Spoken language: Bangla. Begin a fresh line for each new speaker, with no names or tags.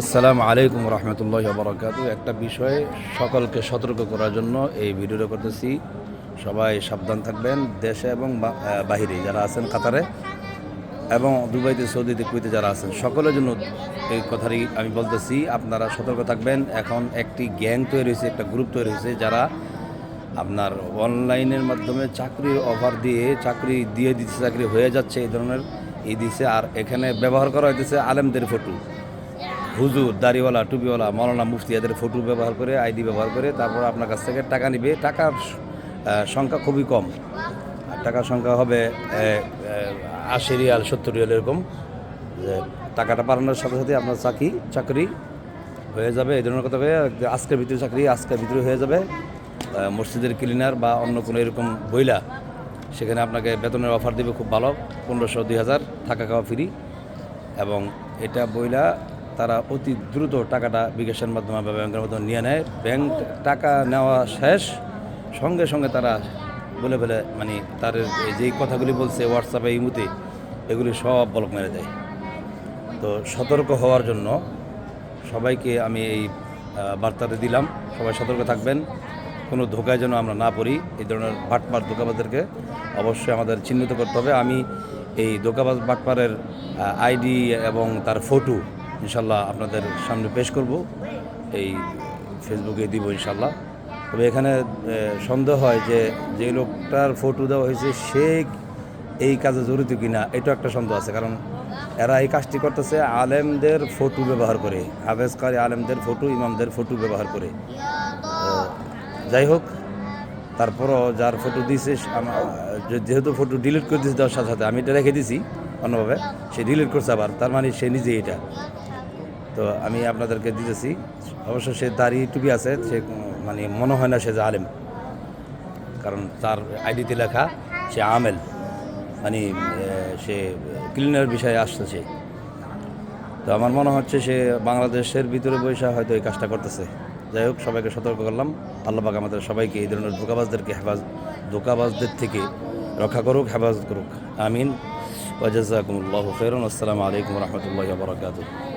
আসসালামু আলাইকুম রহমতুল্লাহ বরকাত। একটা বিষয়ে সকলকে সতর্ক করার জন্য এই ভিডিওটা করতেছি। সবাই সাবধান থাকবেন, দেশে এবং বাহিরে যারা আছেন কাতারে এবং দুবাইতে, সৌদিতে, কুয়েতে যারা আছেন সকলের জন্য এই কথাটি আমি বলতেছি। আপনারা সতর্ক থাকবেন। এখন একটি গ্যাং তৈরি হয়েছে, একটা গ্রুপ তৈরি হয়েছে, যারা আপনার অনলাইনের মাধ্যমে চাকরির অফার দিয়ে চাকরি দিয়ে দিচ্ছে, চাকরি হয়ে যাচ্ছে, এই ধরনের দিচ্ছে। আর এখানে ব্যবহার করা হইতেছে আলেমদের ফটো, হুজুর, দাড়িওয়ালা, টুপিওয়ালা, মৌলানা, মুফতি এদের ফটো ব্যবহার করে, আইডি ব্যবহার করে তারপর আপনার কাছ থেকে টাকা নিবে। টাকার সংখ্যা খুবই কম, টাকার সংখ্যা হবে ৮০ রিয়াল, ৭০ রিয়াল এরকম। যে টাকাটা পাঠানোর সাথে সাথে আপনার চাকরি হয়ে যাবে, এই ধরনের কথা হয়ে আজকের ভিতরে চাকরি আজকের ভিতরে হয়ে যাবে। মসজিদের ক্লিনার বা অন্য কোনো এরকম বইলা সেখানে আপনাকে বেতনের অফার দেবে খুব ভালো, ১৫০০, ২০০০, থাকা খাওয়া ফ্রি। এবং এটা বইলা তারা অতি দ্রুত টাকাটা বিকাশের মাধ্যমে বা ব্যাংকের মাধ্যমে নিয়ে নেয়। ব্যাংক টাকা নেওয়া শেষ সঙ্গে সঙ্গে তারা বলে ফেলে, মানে তার যেই কথাগুলি বলছে হোয়াটসঅ্যাপে, ইমুতে, এগুলি সব ব্লক মেরে দেয়। তো সতর্ক হওয়ার জন্য সবাইকে আমি এই বার্তাটা দিলাম। সবাই সতর্ক থাকবেন, কোনো ধোকায় যেন আমরা না পড়ি। এই ধরনের বাটপার ধোকাবাজদেরকে অবশ্যই আমাদের চিহ্নিত করতে হবে। আমি এই ধোকাবাজ বাটপারের আইডি এবং তার ফটো ইনশাল্লাহ আপনাদের সামনে পেশ করব, এই ফেসবুকে দিব ইনশাল্লাহ। তবে এখানে সন্দেহ হয় যে যে লোকটার ফটো দেওয়া হয়েছে সে এই কাজে জড়িত কিনা, এটা একটা সন্দেহ আছে। কারণ এরা এই কাজটি করতেছে আলেমদের ফটো ব্যবহার করে, হাফেজকারী আলেমদের ফটো, ইমামদের ফটো ব্যবহার করে। যাই হোক, তারপরও যার ফটো দিয়েছে, যেহেতু ফটো ডিলিট করে দিয়েছে দেওয়ার সাথে সাথে, আমি এটা রেখে দিয়েছি অন্যভাবে, সে ডিলিট করছে আবার, তার মানে সে নিজেই এটা। তো আমি আপনাদেরকে দিতেছি। অবশ্য সে দাড়ি টুপি আছে, সে মানে মনে হয় না সে যে আলেম, কারণ তার আইডিতে লেখা সে আমেল, মানে সে ক্লিনার বিষয়ে আসতেছে। তো আমার মনে হচ্ছে সে বাংলাদেশের ভিতরে বসে হয়তো এই কাজটা করতেছে। যাই হোক, সবাইকে সতর্ক করলাম। আল্লাহ পাক আমাদের সবাইকে এই ধরনের ধোকাবাজদের থেকে রক্ষা করুক, হেফাজত করুক। আমিন। ওয়া জাযাকুমুল্লাহু খাইরান। আসসালামু আলাইকুম ওয়া রাহমাতুল্লাহি ওয়া বারাকাতুহু।